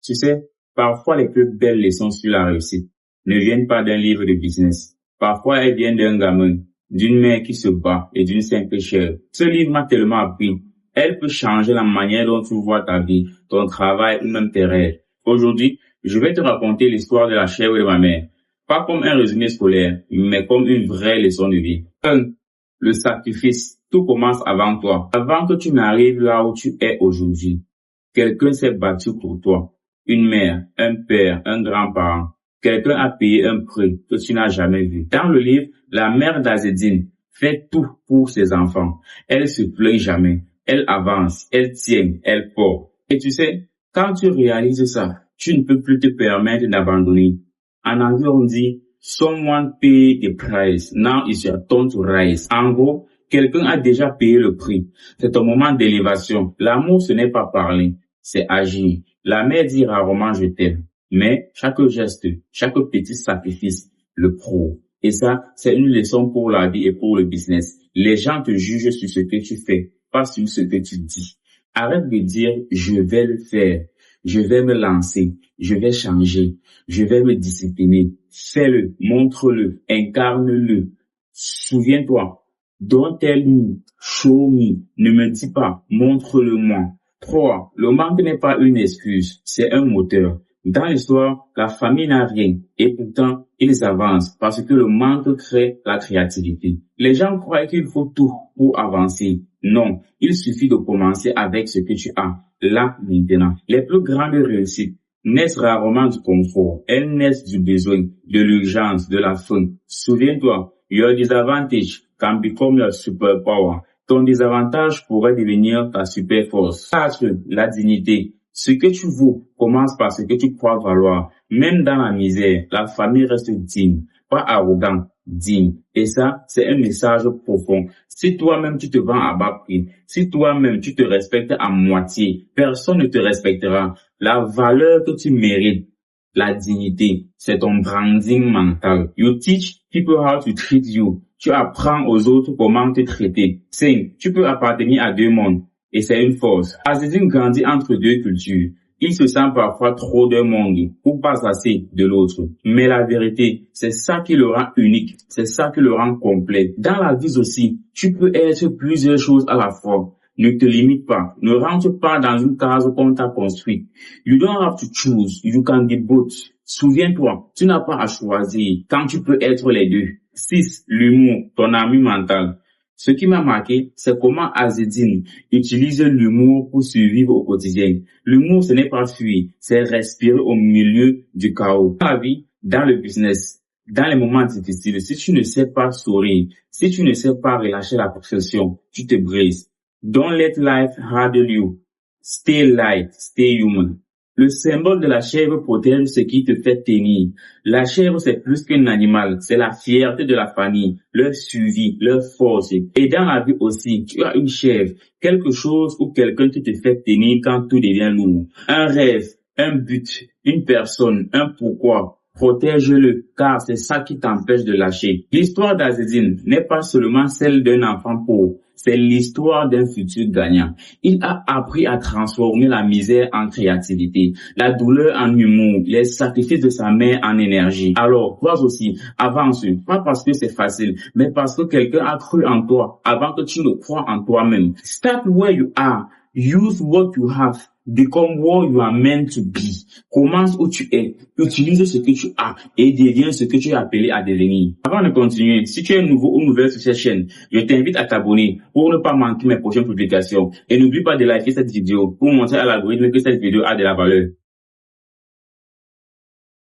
Tu sais, parfois les plus belles leçons sur la réussite ne viennent pas d'un livre de business. Parfois elles viennent d'un gamin, d'une mère qui se bat et d'une simple chair. Ce livre m'a tellement appris. Elle peut changer la manière dont tu vois ta vie, ton travail ou même tes rêves. Aujourd'hui, je vais te raconter l'histoire de la chèvre de ma mère. Pas comme un résumé scolaire, mais comme une vraie leçon de vie. 1. Le sacrifice. Tout commence avant toi. Avant que tu n'arrives là où tu es aujourd'hui. Quelqu'un s'est battu pour toi. Une mère, un père, un grand-parent. Quelqu'un a payé un prix que tu n'as jamais vu. Dans le livre, la mère d'Azzedine fait tout pour ses enfants. Elle se plaint jamais. Elle avance, elle tient, elle porte. Et tu sais, quand tu réalises ça, tu ne peux plus te permettre d'abandonner. En anglais, on dit, someone paid the price. Now it's your turn to rise. En gros, quelqu'un a déjà payé le prix. C'est ton moment d'élévation. L'amour, ce n'est pas parler, c'est agir. La mère dit rarement je t'aime, mais chaque geste, chaque petit sacrifice le prouve. Et ça, c'est une leçon pour la vie et pour le business. Les gens te jugent sur ce que tu fais, pas sur ce que tu dis. Arrête de dire je vais le faire, je vais me lancer, je vais changer, je vais me discipliner. Fais-le, montre-le, incarne-le. Souviens-toi, don't tell me, show me, ne me dis pas, montre-le-moi. 3. Le manque n'est pas une excuse, c'est un moteur. Dans l'histoire, la famille n'a rien et pourtant, ils avancent parce que le manque crée la créativité. Les gens croient qu'il faut tout pour avancer. Non, il suffit de commencer avec ce que tu as, là, maintenant. Les plus grandes réussites naissent rarement du confort. Elles naissent du besoin, de l'urgence, de la faim. Souviens-toi, your disadvantage can become your superpower. Ton désavantage pourrait devenir ta super force. 4. La dignité. Ce que tu vaux commence par ce que tu crois valoir. Même dans la misère, la famille reste digne, pas arrogant, digne. Et ça, c'est un message profond. Si toi-même tu te vends à bas prix, si toi-même tu te respectes à moitié, personne ne te respectera. La valeur que tu mérites, la dignité, c'est ton branding mental. You teach people how to treat you. Tu apprends aux autres comment te traiter. 5. Tu peux appartenir à deux mondes. Et c'est une force. Azzedine grandit entre deux cultures. Il se sent parfois trop d'un monde ou pas assez de l'autre. Mais la vérité, c'est ça qui le rend unique. C'est ça qui le rend complet. Dans la vie aussi, tu peux être plusieurs choses à la fois. Ne te limite pas. Ne rentre pas dans une case qu'on t'a construite. You don't have to choose. You can be both. Souviens-toi, tu n'as pas à choisir quand tu peux être les deux. 6. L'humour, ton ami mental. Ce qui m'a marqué, c'est comment Azzedine utilise l'humour pour survivre au quotidien. L'humour, ce n'est pas fuir, c'est respirer au milieu du chaos. Dans la vie, dans le business, dans les moments difficiles, si tu ne sais pas sourire, si tu ne sais pas relâcher la pression, tu te brises. Don't let life harden you. Stay light, stay human. Le symbole de la chèvre protège ce qui te fait tenir. La chèvre, c'est plus qu'un animal. C'est la fierté de la famille, leur suivi, leur force. Et dans la vie aussi, tu as une chèvre, quelque chose ou quelqu'un qui te fait tenir quand tout devient lourd. Un rêve, un but, une personne, un pourquoi. Protège-le, car c'est ça qui t'empêche de lâcher. L'histoire d'Azzedine n'est pas seulement celle d'un enfant pauvre, c'est l'histoire d'un futur gagnant. Il a appris à transformer la misère en créativité, la douleur en humour, les sacrifices de sa mère en énergie. Alors, toi aussi, avance, pas parce que c'est facile, mais parce que quelqu'un a cru en toi avant que tu ne crois en toi-même. Start where you are. Use what you have. Become what you are meant to be. Commence où tu es. Utilise ce que tu as et deviens ce que tu es appelé à devenir. Avant de continuer, si tu es nouveau ou nouvelle sur cette chaîne, je t'invite à t'abonner pour ne pas manquer mes prochaines publications. Et n'oublie pas de liker cette vidéo pour montrer à l'algorithme que cette vidéo a de la valeur.